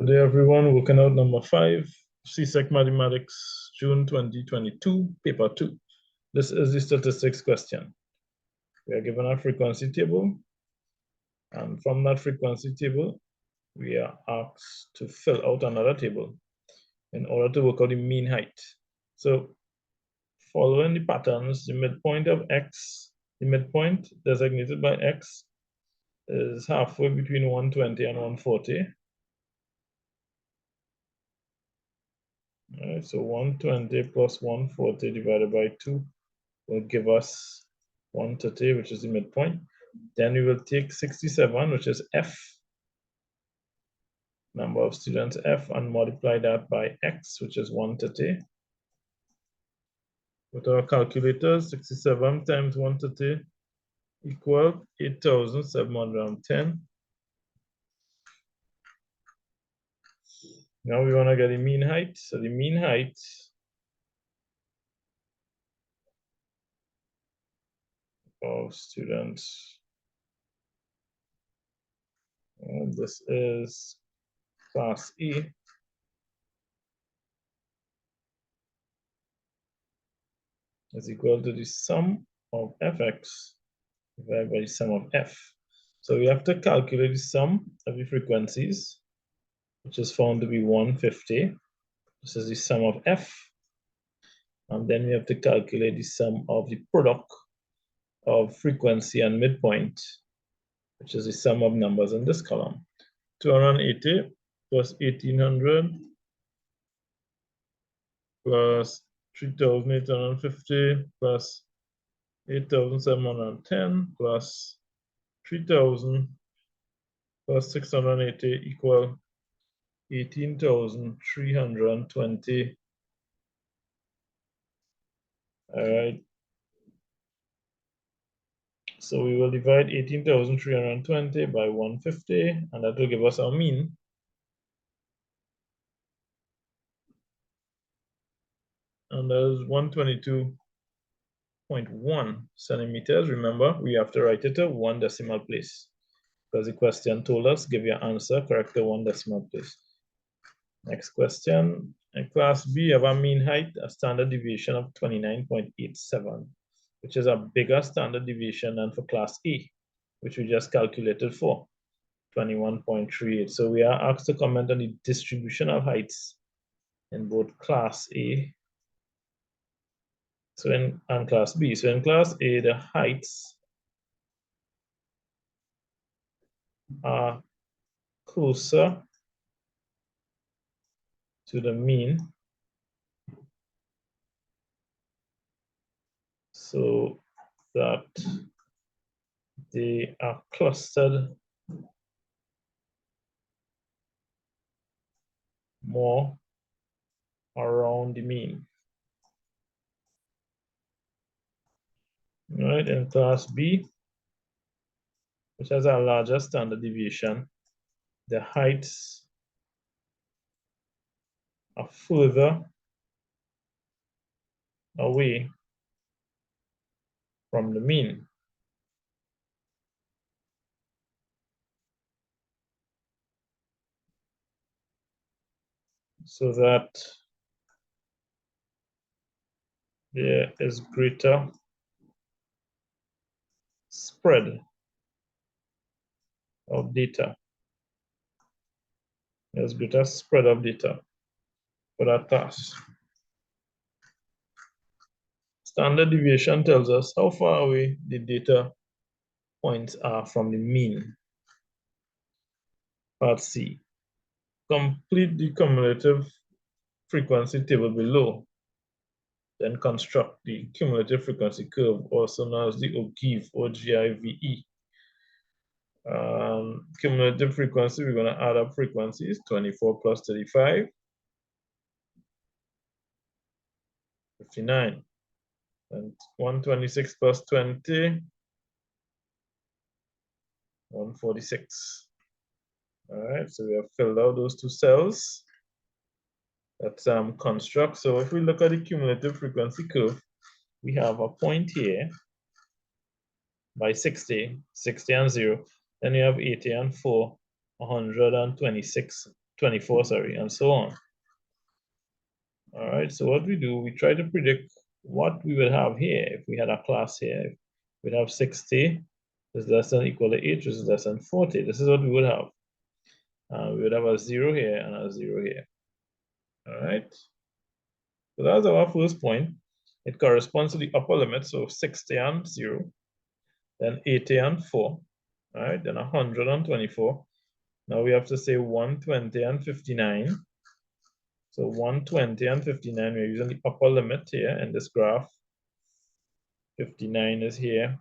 Good day, everyone. Working out number 5, CSEC Mathematics, June 2022, paper 2. This is the statistics question. We are given a frequency table, and from that frequency table, we are asked to fill out another table in order to work out the mean height. So, following the patterns, the midpoint of x, the midpoint designated by x, is halfway between 120 and 140. All right, so 120 plus 140 divided by 2 will give us 130, which is the midpoint. Then we will take 67, which is F, number of students F, and multiply that by X, which is 130. With our calculators, 67 times 130 equal 8,710. Now we want to get the mean height. So the mean height of students, this is class E, is equal to the sum of fx divided by the sum of f. So we have to calculate the sum of the frequencies, which is found to be 150. This is the sum of f. And then we have to calculate the sum of the product of frequency and midpoint, which is the sum of numbers in this column. 280 plus 1800 plus 3850 plus 8,710 plus 3,000 plus 680 equal 18,320. All right. So we will divide 18,320 by 150, and that will give us our mean. And that is 122.1 centimeters. Remember, we have to write it to 1 decimal place, because the question told us give your answer correct to 1 decimal place. Next question. In class B, have a mean height, a standard deviation of 29.87, which is a bigger standard deviation than for class A, which we just calculated for, 21.38. So we are asked to comment on the distribution of heights in both class A and class B. So in class A, the heights are closer to the mean, so that they are clustered more around the mean. All right, in class B, which has a larger standard deviation, the heights are further away from the mean. So that there is greater spread of data. There's greater spread of data for that class. Standard deviation tells us how far away the data points are from the mean. Part C. Complete the cumulative frequency table below. Then construct the cumulative frequency curve, also known as the ogive, O-G-I-V-E. Cumulative frequency, we're going to add up frequencies, 24 plus 35, 59. And 126 plus 20, 146. All right, so we have filled out those two cells. That's construct. So if we look at the cumulative frequency curve, we have a point here by 60, 60 and 0. Then you have 80 and 4, 126 24, sorry, and so on. All right, so what we do, we try to predict what we would have here if we had a class here. We'd have 60 is less than or equal to 8, which is less than 40. This is what we would have. We would have a 0 here and a 0 here. All right. So that's our first point. It corresponds to the upper limit, so 60 and 0, then 80 and 4, all right, then 124. Now we have to say 120 and 59. So 120 and 59, we're using the upper limit here in this graph. 59 is here.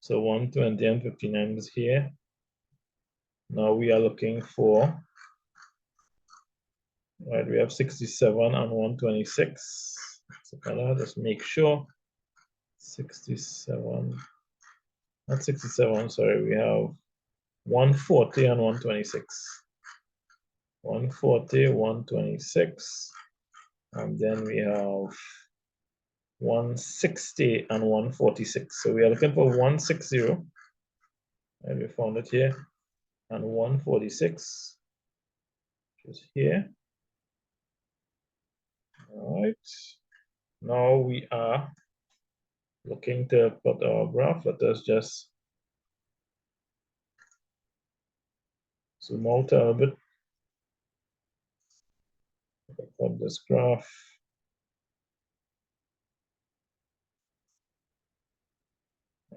So 120 and 59 is here. Now we are looking for, right, we have 67 and 126. So let's make sure 67, not 67, sorry, we have 140 and 126. 140, 126, and then we have 160 and 146. So we are looking for 160, and we found it here, and 146, which is here. All right. Now we are looking to put our graph. Let us just zoom out a little bit. Put this graph.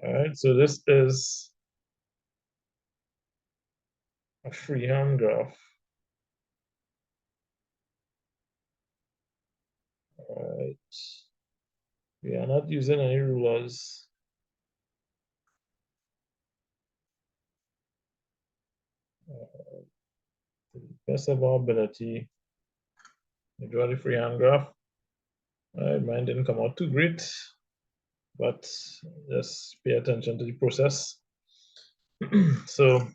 All right, so this is a freehand graph. All right. We are not using any rulers. To the best of our ability, we draw the freehand graph. All right, mine didn't come out too great, but just pay attention to the process. So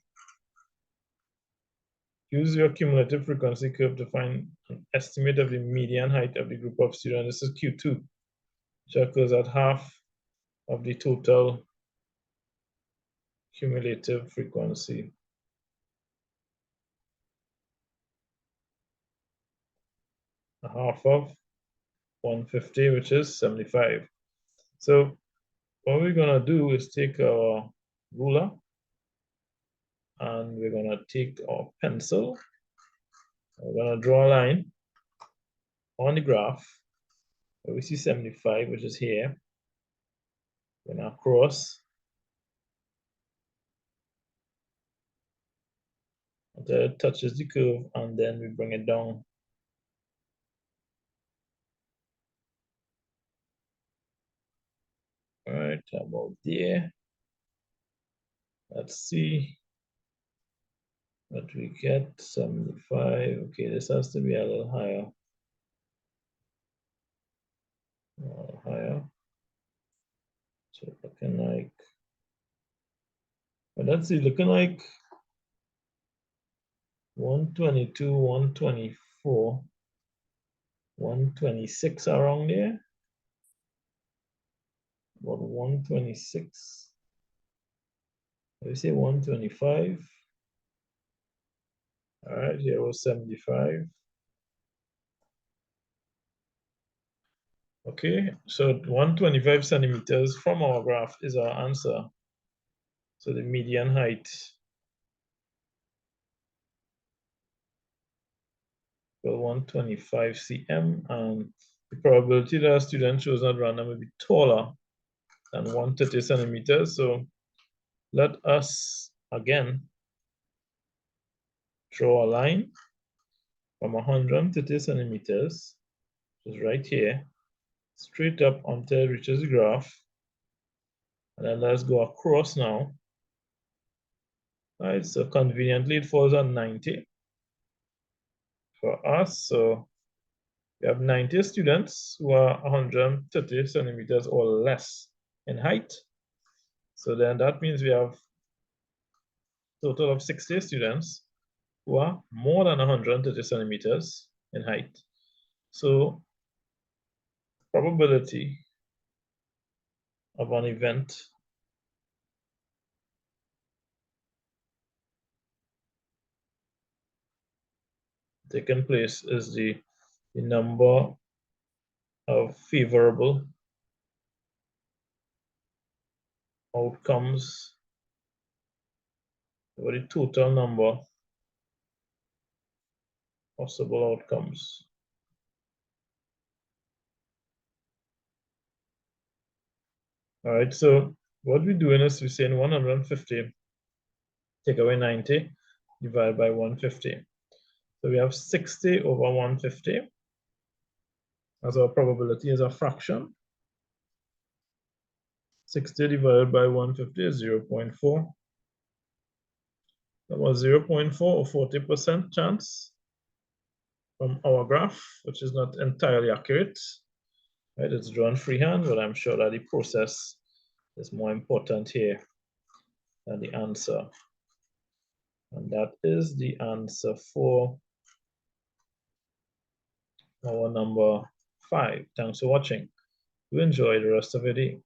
use your cumulative frequency curve to find an estimate of the median height of the group of students. This is Q2, which occurs at half of the total cumulative frequency. A half of 150, which is 75. So what we're gonna do is take our ruler and we're gonna take our pencil. We're gonna draw a line on the graph where we see 75, which is here. We're gonna cross until it touches the curve, and then we bring it down. All right, about there. Let's see what we get. 75. Okay, this has to be a little higher. A little higher. So looking like, but let's see, looking like 122, 124, 126 around there. About 126. Let me say 125. All right, here was 75. Okay, so 125 centimeters from our graph is our answer. So the median height for 125 cm, and the probability that a student chosen at random will be taller than 130 centimeters. So let us again draw a line from 130 centimeters, which is right here, straight up until it reaches the graph. And then let's go across now. All right, so conveniently it falls on 90 for us. So we have 90 students who are 130 centimeters or less in height. So then that means we have a total of 60 students who are more than 130 centimeters in height. So probability of an event taking place is the number of favorable outcomes, or the total number possible outcomes. All right, so what we're doing is we're saying 150 take away 90 divided by 150. So we have 60 over 150 as our probability is a fraction. 60 divided by 150 is 0.4. That was 0.4 or 40% chance from our graph, which is not entirely accurate. Right, it's drawn freehand, but I'm sure that the process is more important here than the answer. And that is the answer for our number 5. Thanks for watching. Do enjoy the rest of your day.